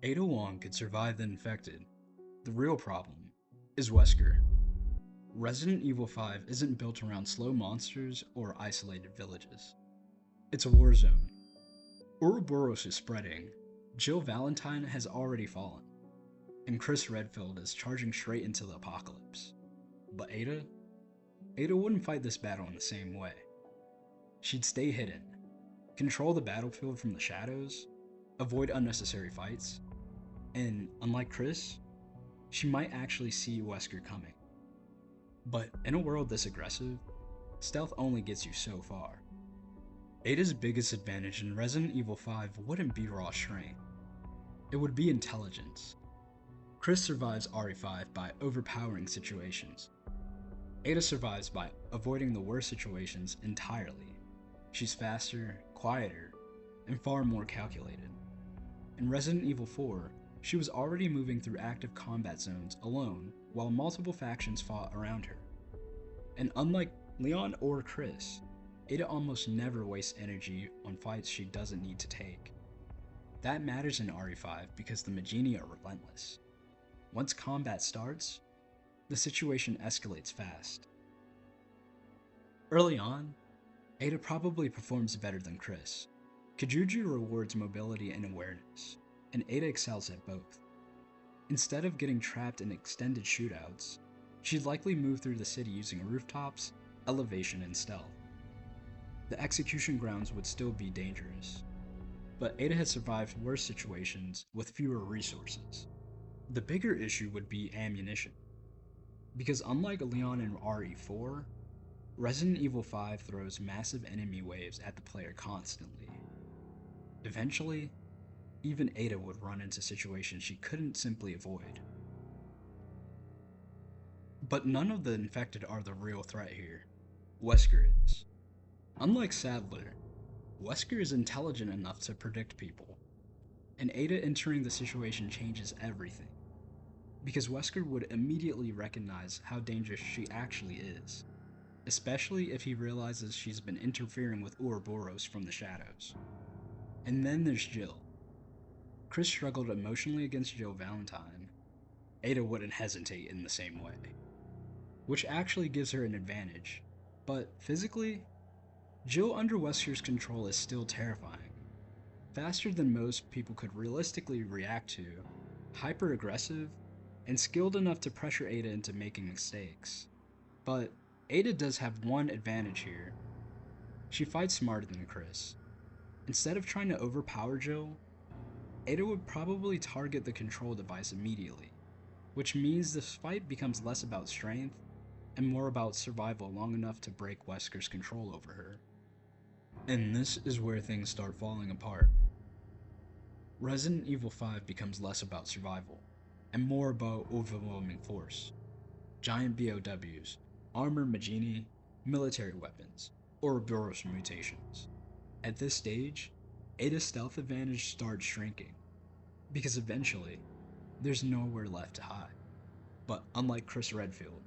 Ada Wong could survive the infected. The real problem is Wesker. Resident Evil 5 isn't built around slow monsters or isolated villages. It's a war zone. Uroboros is spreading, Jill Valentine has already fallen, and Chris Redfield is charging straight into the apocalypse. But Ada wouldn't fight this battle in the same way. She'd stay hidden, control the battlefield from the shadows, avoid unnecessary fights, and unlike Chris, she might actually see Wesker coming. But in a world this aggressive, stealth only gets you so far. Ada's biggest advantage in Resident Evil 5 wouldn't be raw strength. It would be intelligence. Chris survives RE5 by overpowering situations. Ada survives by avoiding the worst situations entirely. She's faster, quieter, and far more calculated. In Resident Evil 4, she was already moving through active combat zones alone while multiple factions fought around her. And unlike Leon or Chris, Ada almost never wastes energy on fights she doesn't need to take. That matters in RE5 because the Magini are relentless. Once combat starts, the situation escalates fast. Early on, Ada probably performs better than Chris. Kajuju rewards mobility and awareness, and Ada excels at both. Instead of getting trapped in extended shootouts, she'd likely move through the city using rooftops, elevation, and stealth. The execution grounds would still be dangerous, but Ada has survived worse situations with fewer resources. The bigger issue would be ammunition, because unlike Leon in RE4, Resident Evil 5 throws massive enemy waves at the player constantly. Eventually, even Ada would run into situations she couldn't simply avoid. But none of the infected are the real threat here. Wesker is. Unlike Sadler, Wesker is intelligent enough to predict people, and Ada entering the situation changes everything, because Wesker would immediately recognize how dangerous she actually is, especially if he realizes she's been interfering with Uroboros from the shadows. And then there's Jill. Chris struggled emotionally against Jill Valentine. Ada wouldn't hesitate in the same way, which actually gives her an advantage, but physically, Jill under Wesker's control is still terrifying. Faster than most people could realistically react to, hyper-aggressive, and skilled enough to pressure Ada into making mistakes. But Ada does have one advantage here. She fights smarter than Chris. Instead of trying to overpower Jill, Ada would probably target the control device immediately, which means this fight becomes less about strength and more about survival long enough to break Wesker's control over her. And this is where things start falling apart. Resident Evil 5 becomes less about survival, and more about overwhelming force. Giant B.O.W.s, armored Magini, military weapons, Uroboros mutations. At this stage, Ada's stealth advantage starts shrinking, because eventually, there's nowhere left to hide. But unlike Chris Redfield,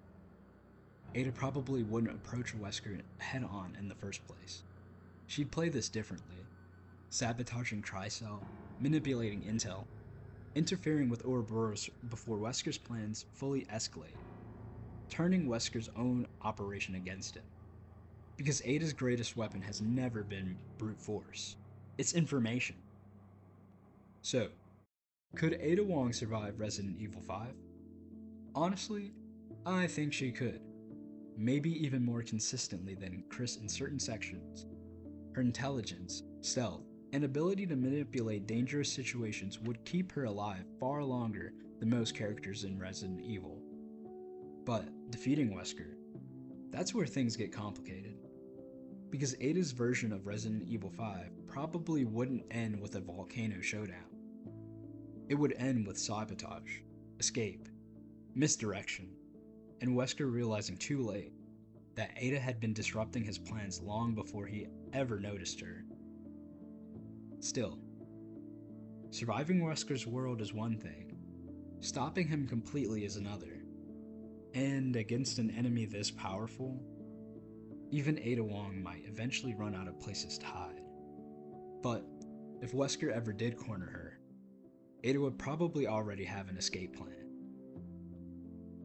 Ada probably wouldn't approach Wesker head-on in the first place. She'd play this differently, sabotaging Tricell, manipulating intel, interfering with Uroboros before Wesker's plans fully escalate, turning Wesker's own operation against him. Because Ada's greatest weapon has never been brute force, it's information. So, could Ada Wong survive Resident Evil 5? Honestly, I think she could. Maybe even more consistently than Chris in certain sections. Her intelligence, stealth, and ability to manipulate dangerous situations would keep her alive far longer than most characters in Resident Evil. But defeating Wesker, that's where things get complicated. Because Ada's version of Resident Evil 5 probably wouldn't end with a volcano showdown. It would end with sabotage, escape, misdirection, and Wesker realizing too late that Ada had been disrupting his plans long before he ever noticed her. Still, surviving Wesker's world is one thing, stopping him completely is another. And against an enemy this powerful, even Ada Wong might eventually run out of places to hide. But if Wesker ever did corner her, Ada would probably already have an escape plan.